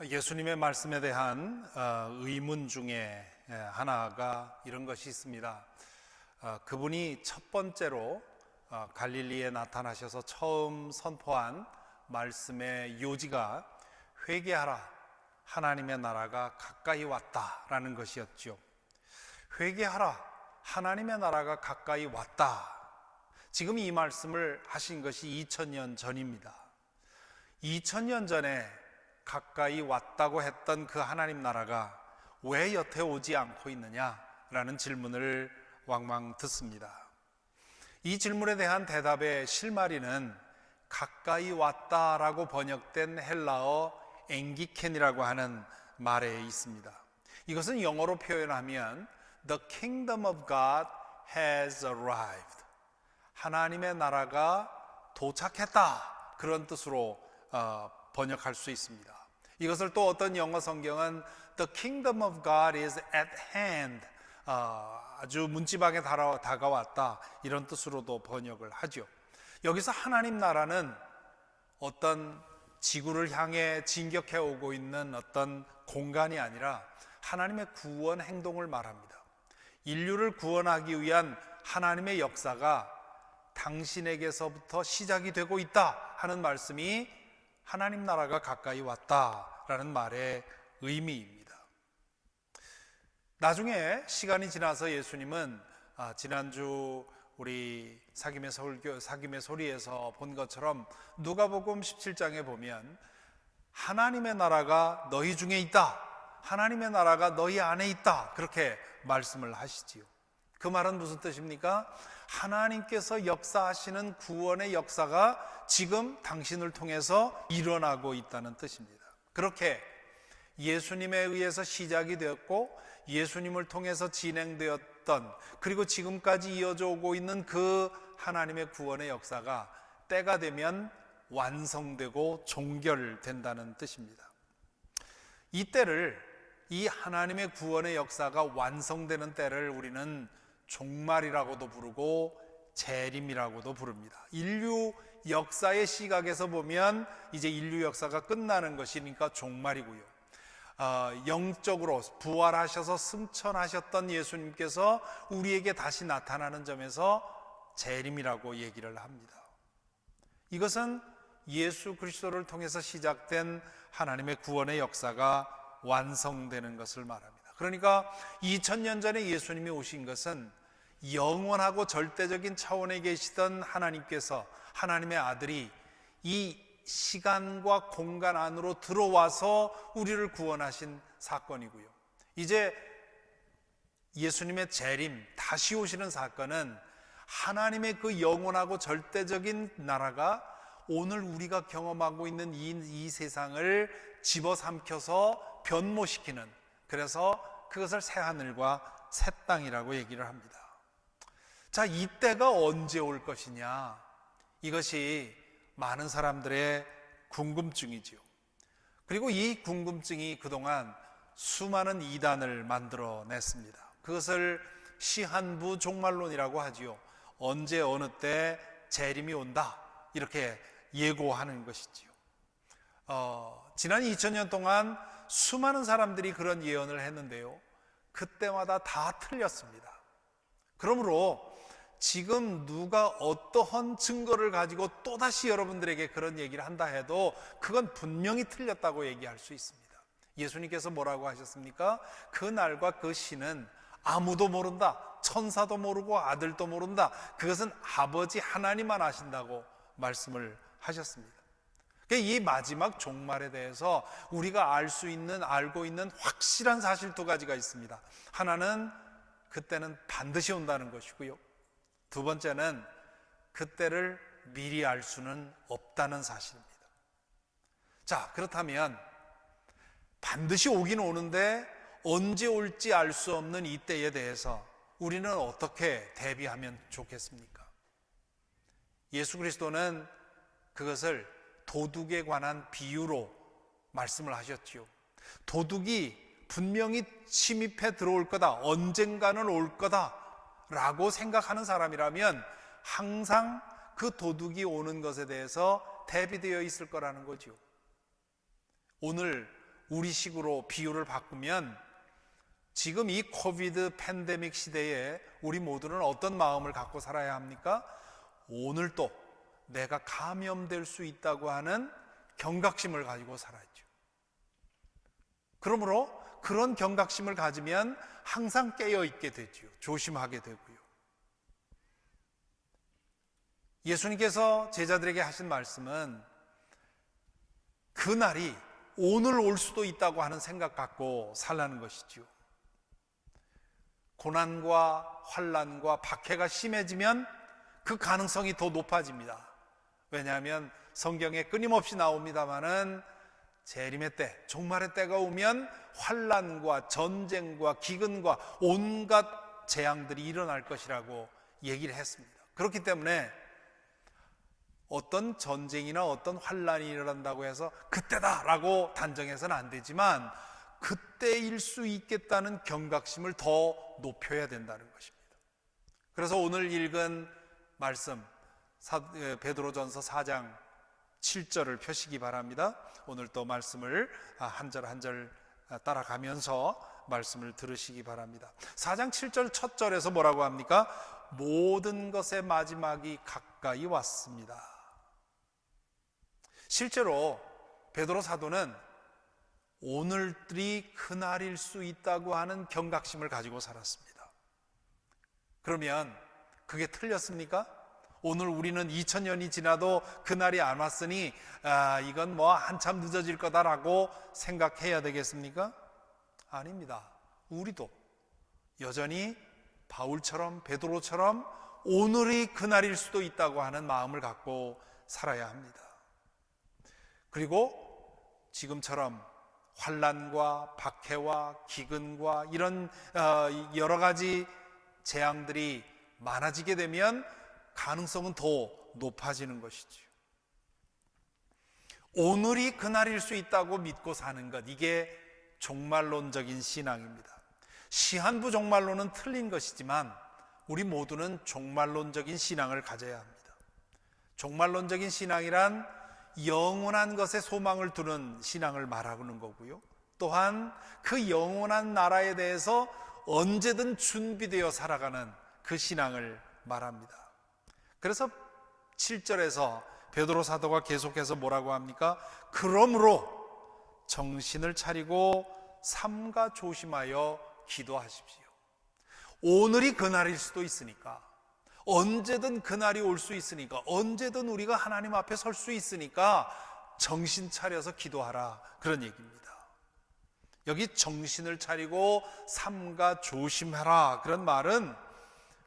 예수님의 말씀에 대한 의문 중에 하나가 이런 것이 있습니다. 그분이 첫 번째로 갈릴리에 나타나셔서 처음 선포한 말씀의 요지가 회개하라, 하나님의 나라가 가까이 왔다라는 것이었죠. 회개하라, 하나님의 나라가 가까이 왔다. 지금 이 말씀을 하신 것이 2000년 전입니다. 2000년 전에 가까이 왔다고 했던 그 하나님 나라가 왜 여태 오지 않고 있느냐라는 질문을 왕왕 듣습니다. 이 질문에 대한 대답의 실마리는 가까이 왔다라고 번역된 헬라어 엥기켄이라고 하는 말에 있습니다. 이것은 영어로 표현하면 The kingdom of God has arrived. 하나님의 나라가 도착했다, 그런 뜻으로 번역할 수 있습니다. 이것을 또 어떤 영어 성경은 The kingdom of God is at hand, 아주 문지방에 다가왔다, 이런 뜻으로도 번역을 하죠. 여기서 하나님 나라는 어떤 지구를 향해 진격해 오고 있는 어떤 공간이 아니라 하나님의 구원 행동을 말합니다. 인류를 구원하기 위한 하나님의 역사가 당신에게서부터 시작이 되고 있다 하는 말씀이 하나님 나라가 가까이 왔다라는 말의 의미입니다. 나중에 시간이 지나서 예수님은 지난주 우리 사김의 소리에서 본 것처럼 누가복음 17장에 보면 하나님의 나라가 너희 중에 있다, 하나님의 나라가 너희 안에 있다, 그렇게 말씀을 하시지요. 그 말은 무슨 뜻입니까? 하나님께서 역사하시는 구원의 역사가 지금 당신을 통해서 일어나고 있다는 뜻입니다. 그렇게 예수님에 의해서 시작이 되었고 예수님을 통해서 진행되었던, 그리고 지금까지 이어져 오고 있는 그 하나님의 구원의 역사가 때가 되면 완성되고 종결된다는 뜻입니다. 이 때를, 이 하나님의 구원의 역사가 완성되는 때를 우리는 종말이라고도 부르고 재림이라고도 부릅니다. 인류 역사의 시각에서 보면 이제 인류 역사가 끝나는 것이니까 종말이고요. 영적으로 부활하셔서 승천하셨던 예수님께서 우리에게 다시 나타나는 점에서 재림이라고 얘기를 합니다. 이것은 예수 그리스도를 통해서 시작된 하나님의 구원의 역사가 완성되는 것을 말합니다. 그러니까 2000년 전에 예수님이 오신 것은 영원하고 절대적인 차원에 계시던 하나님께서, 하나님의 아들이 이 시간과 공간 안으로 들어와서 우리를 구원하신 사건이고요. 이제 예수님의 재림, 다시 오시는 사건은 하나님의 그 영원하고 절대적인 나라가 오늘 우리가 경험하고 있는 이 세상을 집어삼켜서 변모시키는, 그래서 그것을 새하늘과 새 땅이라고 얘기를 합니다. 자, 이때가 언제 올 것이냐, 이것이 많은 사람들의 궁금증이지요. 그리고 이 궁금증이 그동안 수많은 이단을 만들어냈습니다. 그것을 시한부 종말론이라고 하지요. 언제 어느 때 재림이 온다, 이렇게 예고하는 것이지요. 지난 2000년 동안 수많은 사람들이 그런 예언을 했는데요, 그때마다 다 틀렸습니다. 그러므로 지금 누가 어떠한 증거를 가지고 또다시 여러분들에게 그런 얘기를 한다 해도 그건 분명히 틀렸다고 얘기할 수 있습니다. 예수님께서 뭐라고 하셨습니까? 그 날과 그 시는 아무도 모른다, 천사도 모르고 아들도 모른다, 그것은 아버지 하나님만 아신다고 말씀을 하셨습니다. 이 마지막 종말에 대해서 우리가 알고 있는 확실한 사실 두 가지가 있습니다. 하나는 그때는 반드시 온다는 것이고요, 두 번째는 그때를 미리 알 수는 없다는 사실입니다. 자, 그렇다면 반드시 오긴 오는데 언제 올지 알 수 없는 이 때에 대해서 우리는 어떻게 대비하면 좋겠습니까? 예수 그리스도는 그것을 도둑에 관한 비유로 말씀을 하셨지요. 도둑이 분명히 침입해 들어올 거다, 언젠가는 올 거다 라고 생각하는 사람이라면 항상 그 도둑이 오는 것에 대해서 대비되어 있을 거라는 거죠. 오늘 우리식으로 비유를 바꾸면 지금 이 코비드 팬데믹 시대에 우리 모두는 어떤 마음을 갖고 살아야 합니까? 오늘도 내가 감염될 수 있다고 하는 경각심을 가지고 살아야죠. 그러므로 그런 경각심을 가지면 항상 깨어있게 되죠. 조심하게 되고요. 예수님께서 제자들에게 하신 말씀은 그날이 오늘 올 수도 있다고 하는 생각 갖고 살라는 것이죠. 고난과 환난과 박해가 심해지면 그 가능성이 더 높아집니다. 왜냐하면 성경에 끊임없이 나옵니다마는 재림의 때, 종말의 때가 오면 환난과 전쟁과 기근과 온갖 재앙들이 일어날 것이라고 얘기를 했습니다. 그렇기 때문에 어떤 전쟁이나 어떤 환난이 일어난다고 해서 그때다라고 단정해서는 안 되지만 그때일 수 있겠다는 경각심을 더 높여야 된다는 것입니다. 그래서 오늘 읽은 말씀 베드로전서 4장 7절을 펴시기 바랍니다. 오늘 또 말씀을 한 절 한 절 따라가면서 말씀을 들으시기 바랍니다. 4장 7절 첫 절에서 뭐라고 합니까? 모든 것의 마지막이 가까이 왔습니다. 실제로 베드로 사도는 오늘들이 그날일 수 있다고 하는 경각심을 가지고 살았습니다. 그러면 그게 틀렸습니까? 오늘 우리는 2000년이 지나도 그날이 안 왔으니 이건 뭐 한참 늦어질 거다라고 생각해야 되겠습니까? 아닙니다. 우리도 여전히 바울처럼 베드로처럼 오늘이 그날일 수도 있다고 하는 마음을 갖고 살아야 합니다. 그리고 지금처럼 환난과 박해와 기근과 이런 여러 가지 재앙들이 많아지게 되면 가능성은 더 높아지는 것이죠. 오늘이 그날일 수 있다고 믿고 사는 것, 이게 종말론적인 신앙입니다. 시한부 종말론은 틀린 것이지만 우리 모두는 종말론적인 신앙을 가져야 합니다. 종말론적인 신앙이란 영원한 것에 소망을 두는 신앙을 말하는 거고요. 또한 그 영원한 나라에 대해서 언제든 준비되어 살아가는 그 신앙을 말합니다. 그래서 7절에서 베드로 사도가 계속해서 뭐라고 합니까? 그러므로 정신을 차리고 삼가 조심하여 기도하십시오. 오늘이 그날일 수도 있으니까, 언제든 그날이 올 수 있으니까, 언제든 우리가 하나님 앞에 설 수 있으니까 정신 차려서 기도하라, 그런 얘기입니다. 여기 정신을 차리고 삼가 조심하라, 그런 말은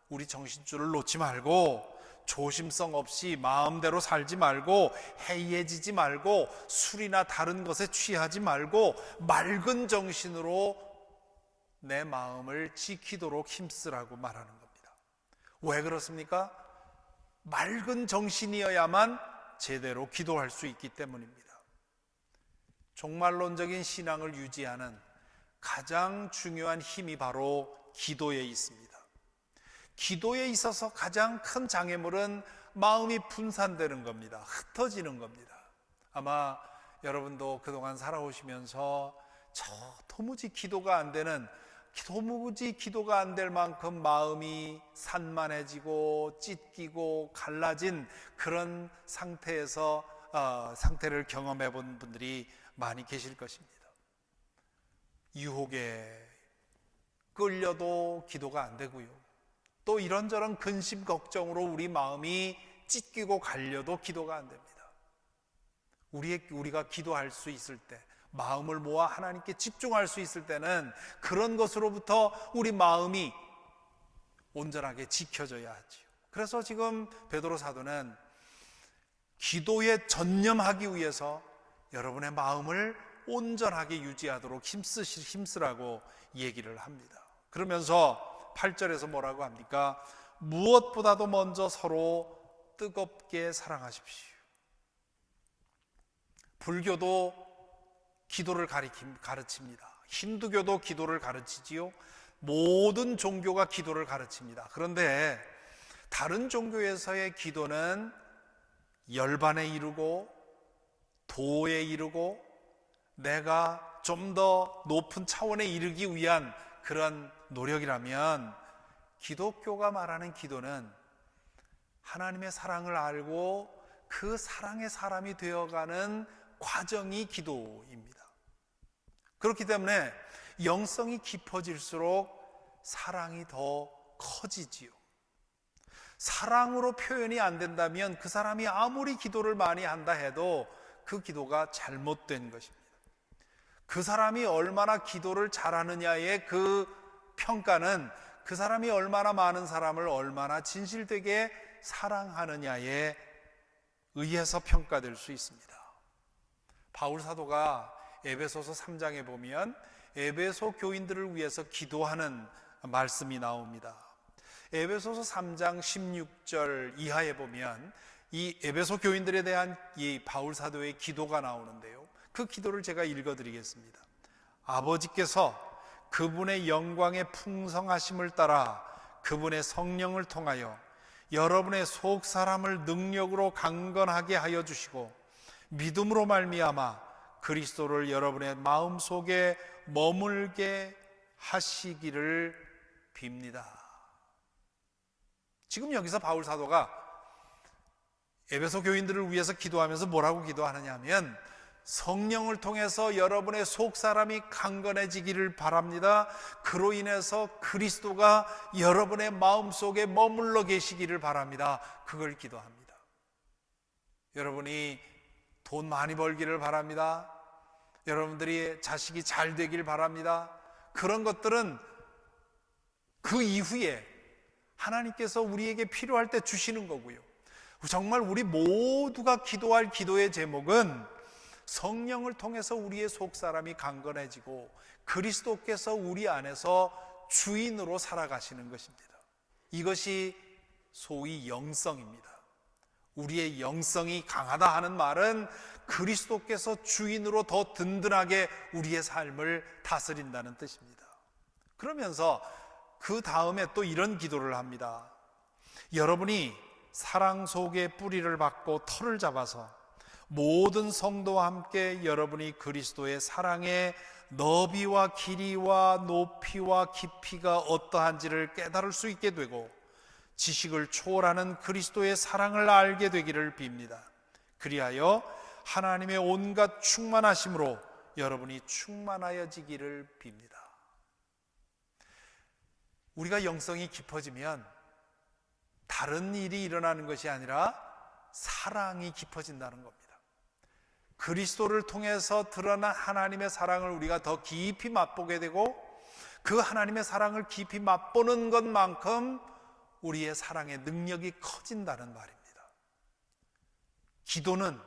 우리 정신줄을 놓지 말고 조심성 없이 마음대로 살지 말고 해이해지지 말고 술이나 다른 것에 취하지 말고 맑은 정신으로 내 마음을 지키도록 힘쓰라고 말하는 겁니다. 왜 그렇습니까? 맑은 정신이어야만 제대로 기도할 수 있기 때문입니다. 종말론적인 신앙을 유지하는 가장 중요한 힘이 바로 기도에 있습니다. 기도에 있어서 가장 큰 장애물은 마음이 분산되는 겁니다. 흩어지는 겁니다. 아마 여러분도 그동안 살아오시면서 도무지 기도가 안 되는, 도무지 기도가 안 될 만큼 마음이 산만해지고 찢기고 갈라진 그런 상태를 경험해 본 분들이 많이 계실 것입니다. 유혹에 끌려도 기도가 안 되고요. 또 이런저런 근심 걱정으로 우리 마음이 찢기고 갈려도 기도가 안 됩니다. 우리가 기도할 수 있을 때, 마음을 모아 하나님께 집중할 수 있을 때는 그런 것으로부터 우리 마음이 온전하게 지켜져야 하죠. 그래서 지금 베드로 사도는 기도에 전념하기 위해서 여러분의 마음을 온전하게 유지하도록 힘쓰라고 얘기를 합니다. 그러면서 8절에서 뭐라고 합니까? 무엇보다도 먼저 서로 뜨겁게 사랑하십시오. 불교도 기도를 가르칩니다. 힌두교도 기도를 가르치지요. 모든 종교가 기도를 가르칩니다. 그런데 다른 종교에서의 기도는 열반에 이르고 도에 이르고 내가 좀 더 높은 차원에 이르기 위한 그런 노력이라면 기독교가 말하는 기도는 하나님의 사랑을 알고 그 사랑의 사람이 되어가는 과정이 기도입니다. 그렇기 때문에 영성이 깊어질수록 사랑이 더 커지지요. 사랑으로 표현이 안 된다면 그 사람이 아무리 기도를 많이 한다 해도 그 기도가 잘못된 것입니다. 그 사람이 얼마나 기도를 잘하느냐의 그 평가는 그 사람이 얼마나 많은 사람을 얼마나 진실되게 사랑하느냐에 의해서 평가될 수 있습니다. 바울 사도가 에베소서 3장에 보면 에베소 교인들을 위해서 기도하는 말씀이 나옵니다. 에베소서 3장 16절 이하에 보면 이 에베소 교인들에 대한 이 바울 사도의 기도가 나오는데요, 그 기도를 제가 읽어드리겠습니다. 아버지께서 그분의 영광의 풍성하심을 따라 그분의 성령을 통하여 여러분의 속 사람을 능력으로 강건하게 하여 주시고 믿음으로 말미암아 그리스도를 여러분의 마음속에 머물게 하시기를 빕니다. 지금 여기서 바울 사도가 에베소 교인들을 위해서 기도하면서 뭐라고 기도하느냐 하면 성령을 통해서 여러분의 속 사람이 강건해지기를 바랍니다. 그로 인해서 그리스도가 여러분의 마음속에 머물러 계시기를 바랍니다. 그걸 기도합니다. 여러분이 돈 많이 벌기를 바랍니다. 여러분들이 자식이 잘 되길 바랍니다. 그런 것들은 그 이후에 하나님께서 우리에게 필요할 때 주시는 거고요. 정말 우리 모두가 기도할 기도의 제목은 성령을 통해서 우리의 속사람이 강건해지고 그리스도께서 우리 안에서 주인으로 살아가시는 것입니다. 이것이 소위 영성입니다. 우리의 영성이 강하다 하는 말은 그리스도께서 주인으로 더 든든하게 우리의 삶을 다스린다는 뜻입니다. 그러면서 그 다음에 또 이런 기도를 합니다. 여러분이 사랑 속에 뿌리를 박고 털을 잡아서 모든 성도와 함께 여러분이 그리스도의 사랑의 너비와 길이와 높이와 깊이가 어떠한지를 깨달을 수 있게 되고 지식을 초월하는 그리스도의 사랑을 알게 되기를 빕니다. 그리하여 하나님의 온갖 충만하심으로 여러분이 충만하여지기를 빕니다. 우리가 영성이 깊어지면 다른 일이 일어나는 것이 아니라 사랑이 깊어진다는 겁니다. 그리스도를 통해서 드러난 하나님의 사랑을 우리가 더 깊이 맛보게 되고 그 하나님의 사랑을 깊이 맛보는 것만큼 우리의 사랑의 능력이 커진다는 말입니다. 기도는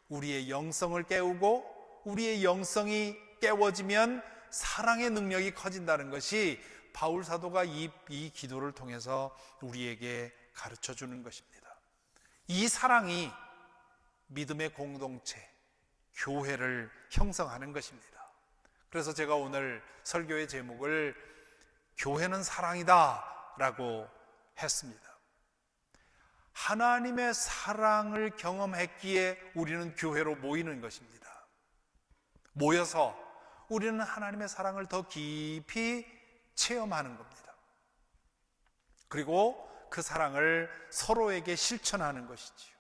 우리의 영성을 깨우고 우리의 영성이 깨워지면 사랑의 능력이 커진다는 것이 바울 사도가 이 기도를 통해서 우리에게 가르쳐 주는 것입니다. 이 사랑이 믿음의 공동체, 교회를 형성하는 것입니다. 그래서 제가 오늘 설교의 제목을 교회는 사랑이다 라고 했습니다. 하나님의 사랑을 경험했기에 우리는 교회로 모이는 것입니다. 모여서 우리는 하나님의 사랑을 더 깊이 체험하는 겁니다. 그리고 그 사랑을 서로에게 실천하는 것이지요.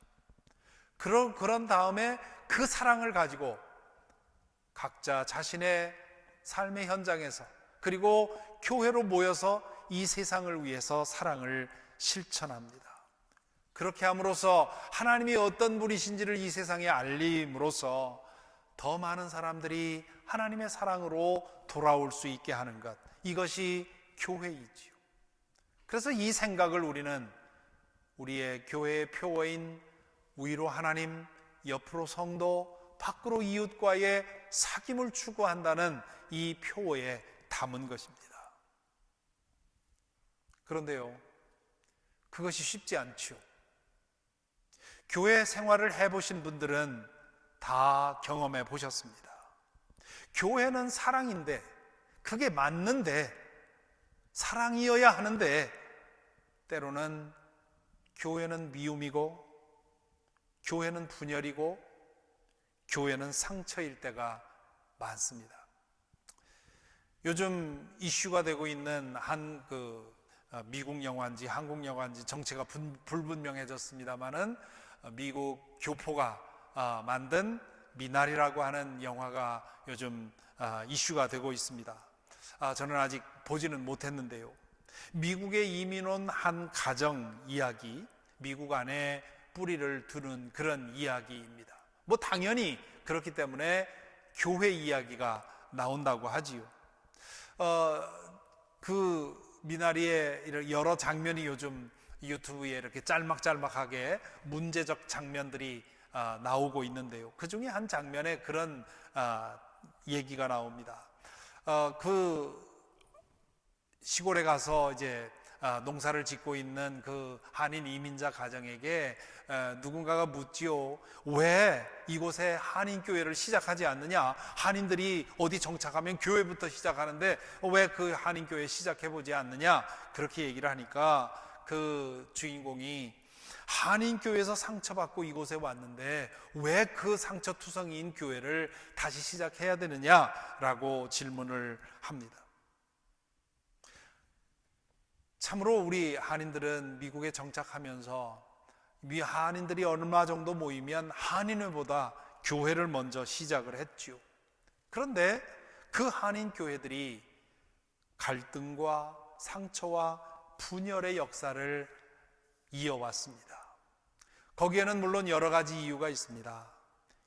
그런 다음에 그 사랑을 가지고 각자 자신의 삶의 현장에서 그리고 교회로 모여서 이 세상을 위해서 사랑을 실천합니다. 그렇게 함으로써 하나님이 어떤 분이신지를 이 세상에 알림으로써 더 많은 사람들이 하나님의 사랑으로 돌아올 수 있게 하는 것, 이것이 교회이지요. 그래서 이 생각을 우리는 우리의 교회의 표어인 위로 하나님, 옆으로 성도, 밖으로 이웃과의 사귐을 추구한다는 이 표어에 담은 것입니다. 그런데요, 그것이 쉽지 않죠. 교회 생활을 해보신 분들은 다 경험해 보셨습니다. 교회는 사랑인데, 그게 맞는데, 사랑이어야 하는데, 때로는 교회는 미움이고, 교회는 분열이고, 교회는 상처일 때가 많습니다. 요즘 이슈가 되고 있는 미국 영화인지 한국 영화인지 정체가 불분명해졌습니다만은 미국 교포가 만든 미나리라고 하는 영화가 요즘 이슈가 되고 있습니다. 저는 아직 보지는 못했는데요. 미국에 이민 온 한 가정 이야기, 미국 안에 뿌리를 두는 그런 이야기입니다. 뭐 당연히 그렇기 때문에 교회 이야기가 나온다고 하지요. 그 미나리의 여러 장면이 요즘 유튜브에 이렇게 짤막짤막하게 문제적 장면들이 나오고 있는데요. 그 중에 한 장면에 그런 얘기가 나옵니다. 그 시골에 가서 이제 농사를 짓고 있는 그 한인 이민자 가정에게 누군가가 묻지요. 왜 이곳에 한인교회를 시작하지 않느냐? 한인들이 어디 정착하면 교회부터 시작하는데 왜 그 한인교회 시작해보지 않느냐? 그렇게 얘기를 하니까 그 주인공이 한인교회에서 상처받고 이곳에 왔는데 왜 그 상처투성이인 교회를 다시 시작해야 되느냐라고 질문을 합니다. 참으로 우리 한인들은 미국에 정착하면서 한인들이 얼마 정도 모이면 한인회보다 교회를 먼저 시작을 했죠. 그런데 그 한인 교회들이 갈등과 상처와 분열의 역사를 이어왔습니다. 거기에는 물론 여러 가지 이유가 있습니다.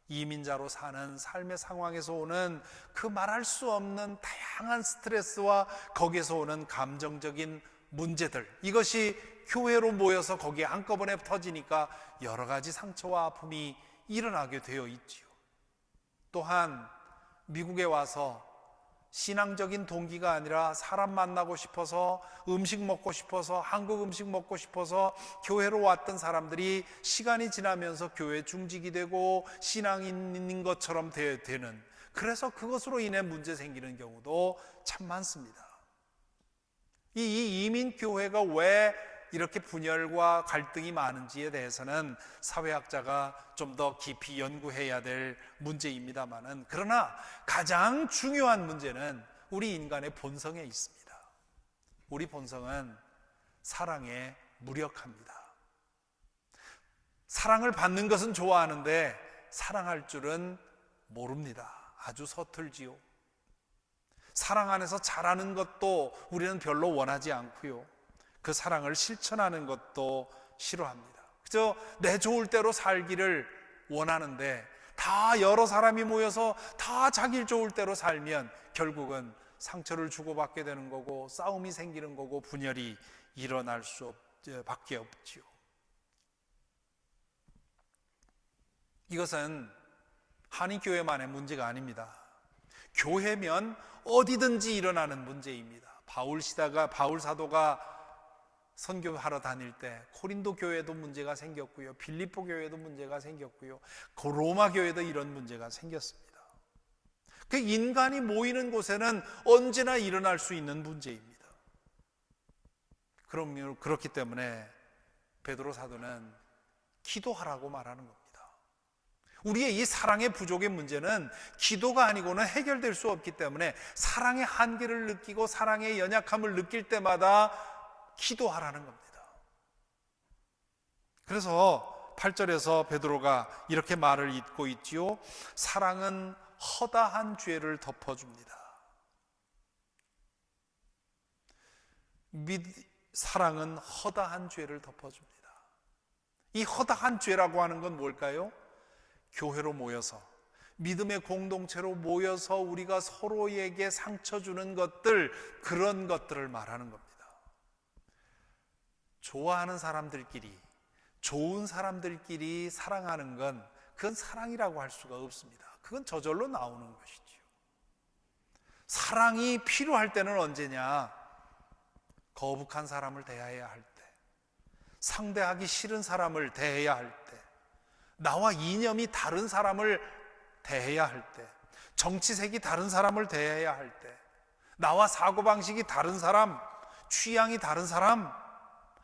이민자로 사는 삶의 상황에서 오는 그 말할 수 없는 다양한 스트레스와 거기에서 오는 감정적인 문제들, 이것이 교회로 모여서 거기에 한꺼번에 터지니까 여러 가지 상처와 아픔이 일어나게 되어 있지요. 또한 미국에 와서 신앙적인 동기가 아니라 사람 만나고 싶어서, 음식 먹고 싶어서, 한국 음식 먹고 싶어서 교회로 왔던 사람들이 시간이 지나면서 교회 중직이 되고 신앙인인 것처럼 되는, 그래서 그것으로 인해 문제 생기는 경우도 참 많습니다. 이 이민교회가 왜 이렇게 분열과 갈등이 많은지에 대해서는 사회학자가 좀 더 깊이 연구해야 될 문제입니다만은, 그러나 가장 중요한 문제는 우리 인간의 본성에 있습니다. 우리 본성은 사랑에 무력합니다. 사랑을 받는 것은 좋아하는데 사랑할 줄은 모릅니다. 아주 서툴지요. 사랑 안에서 잘하는 것도 우리는 별로 원하지 않고요, 그 사랑을 실천하는 것도 싫어합니다. 그저 내 좋을 대로 살기를 원하는데 다 여러 사람이 모여서 다 자기 좋을 대로 살면 결국은 상처를 주고받게 되는 거고 싸움이 생기는 거고 분열이 일어날 수밖에 없지요. 이것은 한인교회만의 문제가 아닙니다. 교회면 어디든지 일어나는 문제입니다. 바울 사도가 선교하러 다닐 때 코린도 교회도 문제가 생겼고요, 빌립보 교회도 문제가 생겼고요, 로마 교회도 이런 문제가 생겼습니다. 그 인간이 모이는 곳에는 언제나 일어날 수 있는 문제입니다. 그렇기 때문에 베드로 사도는 기도하라고 말하는 겁니다. 우리의 이 사랑의 부족의 문제는 기도가 아니고는 해결될 수 없기 때문에 사랑의 한계를 느끼고 사랑의 연약함을 느낄 때마다 기도하라는 겁니다. 그래서 8절에서 베드로가 이렇게 말을 잇고 있지요. 사랑은 허다한 죄를 덮어줍니다. 사랑은 허다한 죄를 덮어줍니다. 이 허다한 죄라고 하는 건 뭘까요? 교회로 모여서, 믿음의 공동체로 모여서 우리가 서로에게 상처 주는 것들, 그런 것들을 말하는 겁니다. 좋아하는 사람들끼리, 좋은 사람들끼리 사랑하는 건 그건 사랑이라고 할 수가 없습니다. 그건 저절로 나오는 것이지요. 사랑이 필요할 때는 언제냐? 거북한 사람을 대해야 할 때, 상대하기 싫은 사람을 대해야 할 때, 나와 이념이 다른 사람을 대해야 할 때, 정치색이 다른 사람을 대해야 할 때, 나와 사고방식이 다른 사람, 취향이 다른 사람,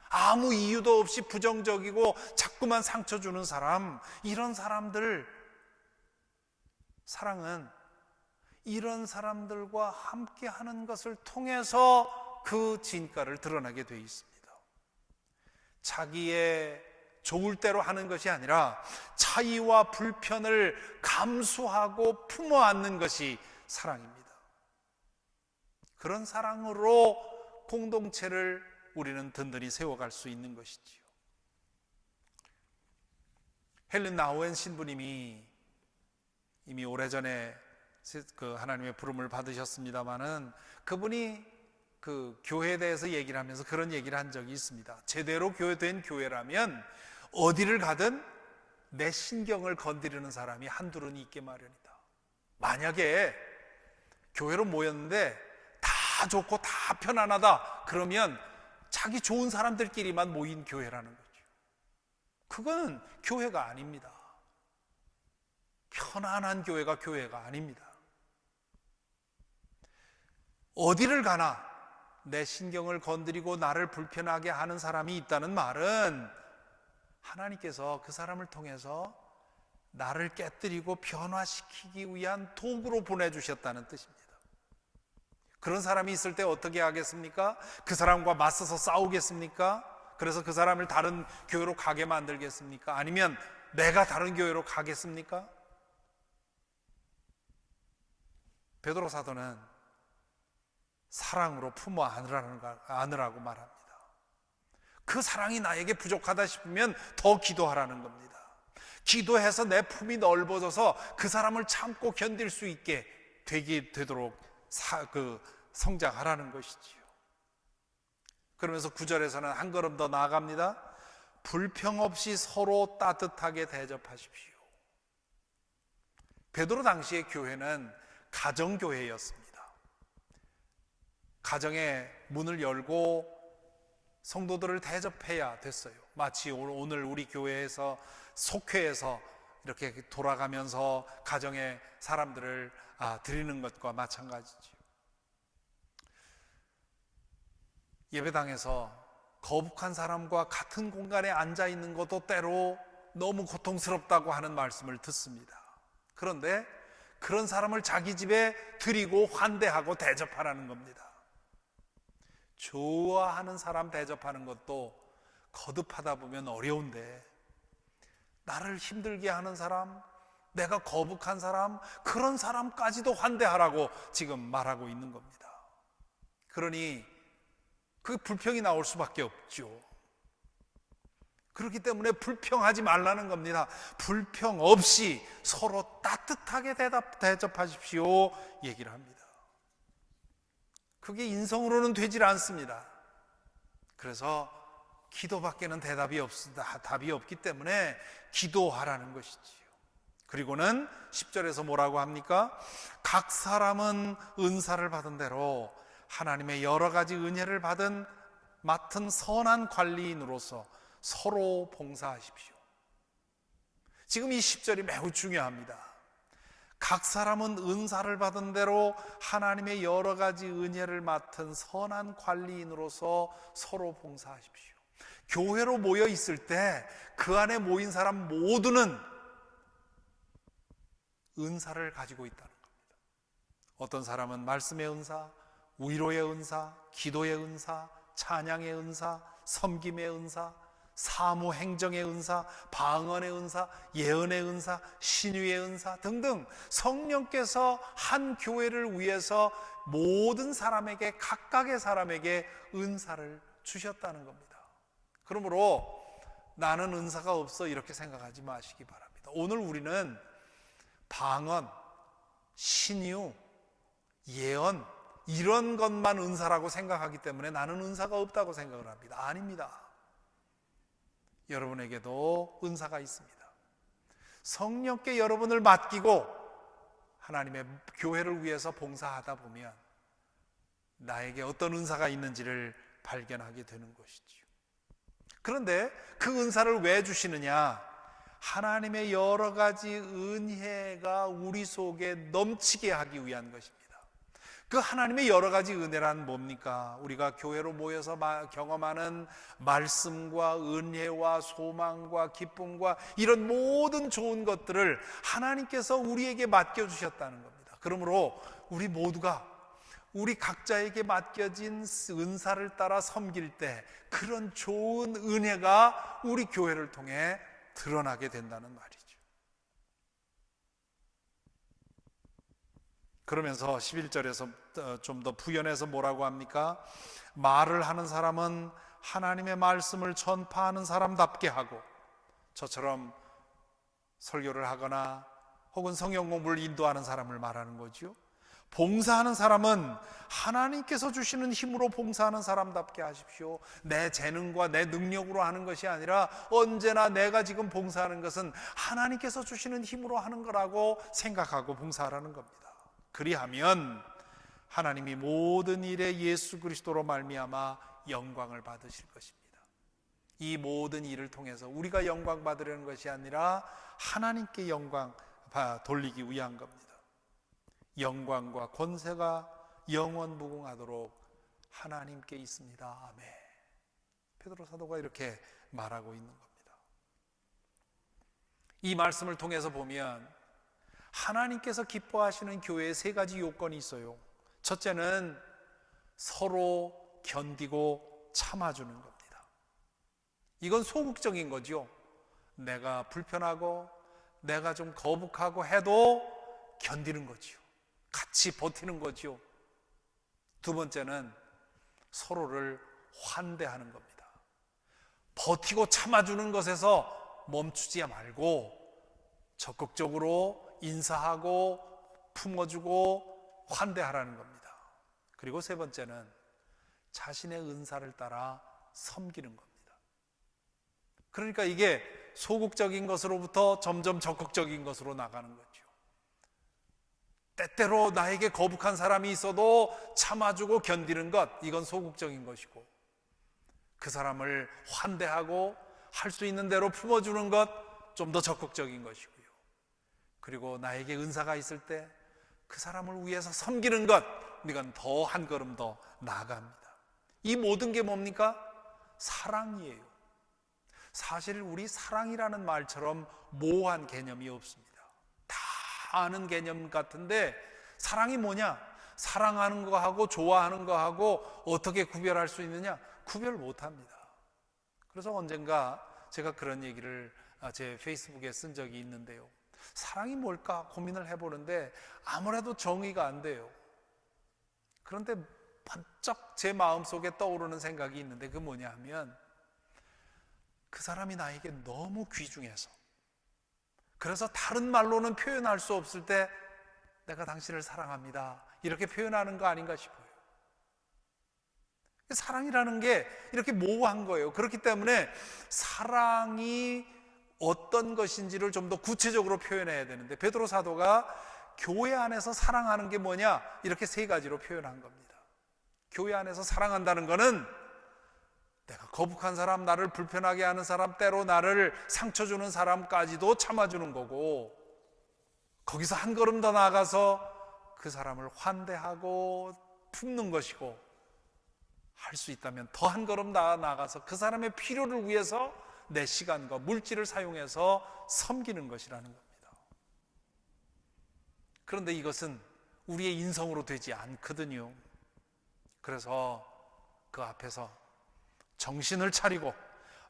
아무 이유도 없이 부정적이고 자꾸만 상처 주는 사람, 이런 사람들, 사랑은 이런 사람들과 함께 하는 것을 통해서 그 진가를 드러나게 되어 있습니다. 자기의 좋을 대로 하는 것이 아니라 차이와 불편을 감수하고 품어 안는 것이 사랑입니다. 그런 사랑으로 공동체를 우리는 든든히 세워갈 수 있는 것이지요. 헬렌 나우엔 신부님이 이미 오래전에 그 하나님의 부름을 받으셨습니다마는 그분이 그 교회에 대해서 얘기를 하면서 그런 얘기를 한 적이 있습니다. 제대로 교회된 교회라면 어디를 가든 내 신경을 건드리는 사람이 한둘은 있게 마련이다. 만약에 교회로 모였는데 다 좋고 다 편안하다 그러면 자기 좋은 사람들끼리만 모인 교회라는 거죠. 그건 교회가 아닙니다. 편안한 교회가 교회가 아닙니다. 어디를 가나 내 신경을 건드리고 나를 불편하게 하는 사람이 있다는 말은 하나님께서 그 사람을 통해서 나를 깨뜨리고 변화시키기 위한 도구로 보내주셨다는 뜻입니다. 그런 사람이 있을 때 어떻게 하겠습니까? 그 사람과 맞서서 싸우겠습니까? 그래서 그 사람을 다른 교회로 가게 만들겠습니까? 아니면 내가 다른 교회로 가겠습니까? 베드로 사도는 사랑으로 품어 안으라고 말합니다. 그 사랑이 나에게 부족하다 싶으면 더 기도하라는 겁니다. 기도해서 내 품이 넓어져서 그 사람을 참고 견딜 수 있게 되도록 성장하라는 것이지요. 그러면서 9절에서는 한 걸음 더 나아갑니다. 불평 없이 서로 따뜻하게 대접하십시오. 베드로 당시의 교회는 가정교회였습니다. 가정의 문을 열고 성도들을 대접해야 됐어요. 마치 오늘 우리 교회에서 속회에서 이렇게 돌아가면서 가정의 사람들을 드리는 것과 마찬가지죠. 예배당에서 거북한 사람과 같은 공간에 앉아 있는 것도 때로 너무 고통스럽다고 하는 말씀을 듣습니다. 그런데 그런 사람을 자기 집에 드리고 환대하고 대접하라는 겁니다. 좋아하는 사람 대접하는 것도 거듭하다 보면 어려운데 나를 힘들게 하는 사람, 내가 거북한 사람, 그런 사람까지도 환대하라고 지금 말하고 있는 겁니다. 그러니 그 불평이 나올 수밖에 없죠. 그렇기 때문에 불평하지 말라는 겁니다. 불평 없이 서로 따뜻하게 대접하십시오 얘기를 합니다. 그게 인성으로는 되질 않습니다. 그래서 기도밖에는 답이 없기 때문에 기도하라는 것이지요. 그리고는 10절에서 뭐라고 합니까? 각 사람은 은사를 받은 대로 하나님의 여러 가지 은혜를 맡은 선한 관리인으로서 서로 봉사하십시오. 지금 이 10절이 매우 중요합니다. 각 사람은 은사를 받은 대로 하나님의 여러 가지 은혜를 맡은 선한 관리인으로서 서로 봉사하십시오. 교회로 모여 있을 때 그 안에 모인 사람 모두는 은사를 가지고 있다는 겁니다. 어떤 사람은 말씀의 은사, 위로의 은사, 기도의 은사, 찬양의 은사, 섬김의 은사, 사무 행정의 은사, 방언의 은사, 예언의 은사, 신유의 은사 등등 성령께서 한 교회를 위해서 모든 사람에게 각각의 사람에게 은사를 주셨다는 겁니다. 그러므로 나는 은사가 없어 이렇게 생각하지 마시기 바랍니다. 오늘 우리는 방언, 신유, 예언 이런 것만 은사라고 생각하기 때문에 나는 은사가 없다고 생각을 합니다. 아닙니다. 여러분에게도 은사가 있습니다. 성령께 여러분을 맡기고 하나님의 교회를 위해서 봉사하다 보면 나에게 어떤 은사가 있는지를 발견하게 되는 것이지요. 그런데 그 은사를 왜 주시느냐? 하나님의 여러 가지 은혜가 우리 속에 넘치게 하기 위한 것입니다. 그 하나님의 여러 가지 은혜란 뭡니까? 우리가 교회로 모여서 경험하는 말씀과 은혜와 소망과 기쁨과 이런 모든 좋은 것들을 하나님께서 우리에게 맡겨주셨다는 겁니다. 그러므로 우리 모두가 우리 각자에게 맡겨진 은사를 따라 섬길 때 그런 좋은 은혜가 우리 교회를 통해 드러나게 된다는 말이죠. 그러면서 11절에서 좀 더 부연해서 뭐라고 합니까? 말을 하는 사람은 하나님의 말씀을 전파하는 사람답게 하고, 저처럼 설교를 하거나 혹은 성경 공부를 인도하는 사람을 말하는 거죠. 봉사하는 사람은 하나님께서 주시는 힘으로 봉사하는 사람답게 하십시오. 내 재능과 내 능력으로 하는 것이 아니라 언제나 내가 지금 봉사하는 것은 하나님께서 주시는 힘으로 하는 거라고 생각하고 봉사하라는 겁니다. 그리하면 하나님이 모든 일에 예수 그리스도로 말미암아 영광을 받으실 것입니다. 이 모든 일을 통해서 우리가 영광 받으려는 것이 아니라 하나님께 영광 돌리기 위한 겁니다. 영광과 권세가 영원 무궁하도록 하나님께 있습니다. 아멘. 베드로 사도가 이렇게 말하고 있는 겁니다. 이 말씀을 통해서 보면 하나님께서 기뻐하시는 교회에 세 가지 요건이 있어요. 첫째는 서로 견디고 참아주는 겁니다. 이건 소극적인 거죠. 내가 불편하고 내가 좀 거북하고 해도 견디는 거죠. 같이 버티는 거죠. 두 번째는 서로를 환대하는 겁니다. 버티고 참아주는 것에서 멈추지 말고 적극적으로 인사하고 품어주고 환대하라는 겁니다. 그리고 세 번째는 자신의 은사를 따라 섬기는 겁니다. 그러니까 이게 소극적인 것으로부터 점점 적극적인 것으로 나가는 거죠. 때때로 나에게 거북한 사람이 있어도 참아주고 견디는 것, 이건 소극적인 것이고, 그 사람을 환대하고 할 수 있는 대로 품어주는 것, 좀 더 적극적인 것이고요. 그리고 나에게 은사가 있을 때 그 사람을 위해서 섬기는 것, 이건 더 한 걸음 더 나아갑니다. 이 모든 게 뭡니까? 사랑이에요. 사실 우리 사랑이라는 말처럼 모호한 개념이 없습니다. 다 아는 개념 같은데 사랑이 뭐냐? 사랑하는 거하고 좋아하는 거하고 어떻게 구별할 수 있느냐? 구별 못합니다. 그래서 언젠가 제가 그런 얘기를 제 페이스북에 쓴 적이 있는데요. 사랑이 뭘까 고민을 해보는데 아무래도 정의가 안 돼요. 그런데 번쩍 제 마음속에 떠오르는 생각이 있는데 그게 뭐냐 하면, 그 사람이 나에게 너무 귀중해서, 그래서 다른 말로는 표현할 수 없을 때 내가 당신을 사랑합니다, 이렇게 표현하는 거 아닌가 싶어요. 사랑이라는 게 이렇게 모호한 거예요. 그렇기 때문에 사랑이 어떤 것인지를 좀 더 구체적으로 표현해야 되는데, 베드로 사도가 교회 안에서 사랑하는 게 뭐냐, 이렇게 세 가지로 표현한 겁니다. 교회 안에서 사랑한다는 거는 내가 거북한 사람, 나를 불편하게 하는 사람, 때로 나를 상처 주는 사람까지도 참아주는 거고, 거기서 한 걸음 더 나아가서 그 사람을 환대하고 품는 것이고, 할 수 있다면 더 한 걸음 나아가서 그 사람의 필요를 위해서 내 시간과 물질을 사용해서 섬기는 것이라는 겁니다. 그런데 이것은 우리의 인성으로 되지 않거든요. 그래서 그 앞에서 정신을 차리고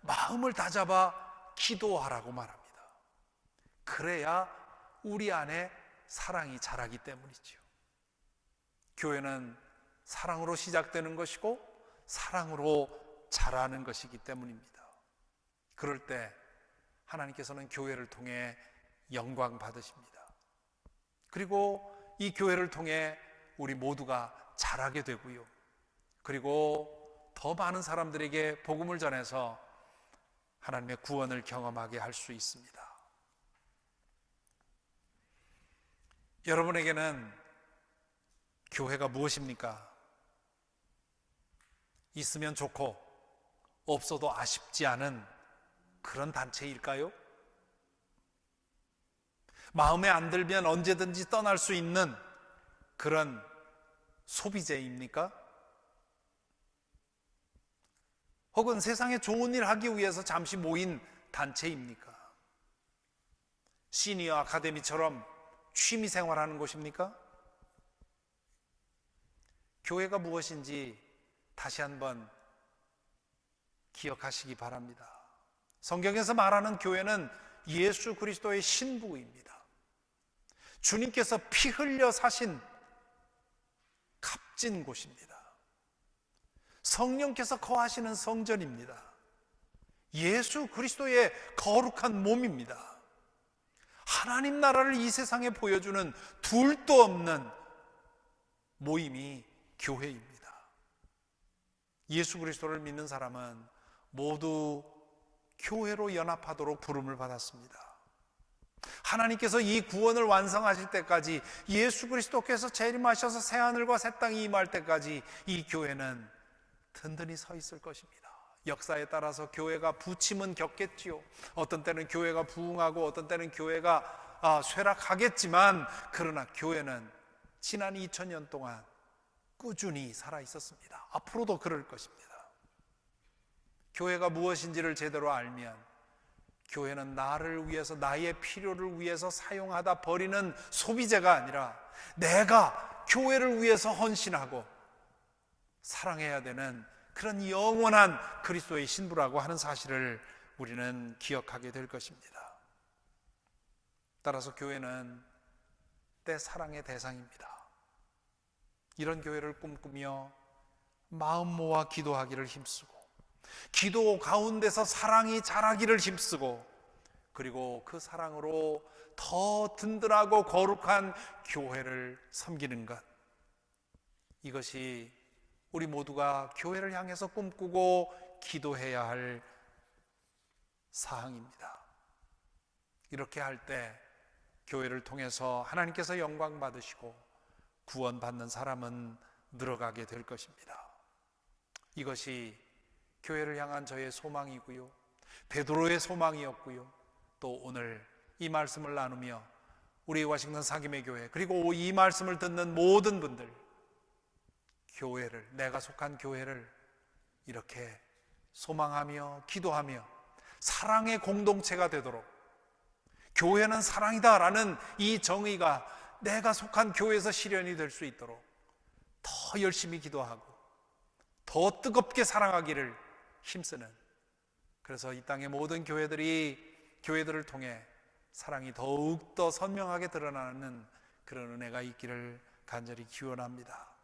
마음을 다잡아 기도하라고 말합니다. 그래야 우리 안에 사랑이 자라기 때문이죠. 교회는 사랑으로 시작되는 것이고 사랑으로 자라는 것이기 때문입니다. 그럴 때 하나님께서는 교회를 통해 영광 받으십니다. 그리고 이 교회를 통해 우리 모두가 자라게 되고요. 그리고 더 많은 사람들에게 복음을 전해서 하나님의 구원을 경험하게 할 수 있습니다. 여러분에게는 교회가 무엇입니까? 있으면 좋고 없어도 아쉽지 않은 그런 단체일까요? 마음에 안 들면 언제든지 떠날 수 있는 그런 소비재입니까? 혹은 세상에 좋은 일 하기 위해서 잠시 모인 단체입니까? 시니어 아카데미처럼 취미 생활하는 곳입니까? 교회가 무엇인지 다시 한번 기억하시기 바랍니다. 성경에서 말하는 교회는 예수 그리스도의 신부입니다. 주님께서 피 흘려 사신 값진 곳입니다. 성령께서 거하시는 성전입니다. 예수 그리스도의 거룩한 몸입니다. 하나님 나라를 이 세상에 보여주는 둘도 없는 모임이 교회입니다. 예수 그리스도를 믿는 사람은 모두 교회로 연합하도록 부름을 받았습니다. 하나님께서 이 구원을 완성하실 때까지, 예수 그리스도께서 재림하셔서 새하늘과 새 땅이 임할 때까지 이 교회는 든든히 서 있을 것입니다. 역사에 따라서 교회가 부침은 겪겠지요. 어떤 때는 교회가 부흥하고 어떤 때는 교회가 쇠락하겠지만, 그러나 교회는 지난 2000년 동안 꾸준히 살아 있었습니다. 앞으로도 그럴 것입니다. 교회가 무엇인지를 제대로 알면, 교회는 나를 위해서, 나의 필요를 위해서 사용하다 버리는 소비재가 아니라 내가 교회를 위해서 헌신하고 사랑해야 되는 그런 영원한 그리스도의 신부라고 하는 사실을 우리는 기억하게 될 것입니다. 따라서 교회는 때 사랑의 대상입니다. 이런 교회를 꿈꾸며 마음 모아 기도하기를 힘쓰고, 기도 가운데서 사랑이 자라기를 힘쓰고, 그리고 그 사랑으로 더 든든하고 거룩한 교회를 섬기는 것, 이것이 우리 모두가 교회를 향해서 꿈꾸고 기도해야 할 사항입니다. 이렇게 할 때 교회를 통해서 하나님께서 영광 받으시고 구원받는 사람은 늘어가게 될 것입니다. 이것이 교회를 향한 저의 소망이고요, 베드로의 소망이었고요, 또 오늘 이 말씀을 나누며 우리 워싱턴 사김의 교회, 그리고 이 말씀을 듣는 모든 분들, 교회를, 내가 속한 교회를 이렇게 소망하며 기도하며 사랑의 공동체가 되도록, 교회는 사랑이다라는 이 정의가 내가 속한 교회에서 실현이 될 수 있도록 더 열심히 기도하고 더 뜨겁게 사랑하기를 힘쓰는, 그래서 이 땅의 모든 교회들을 통해 사랑이 더욱더 선명하게 드러나는 그런 은혜가 있기를 간절히 기원합니다.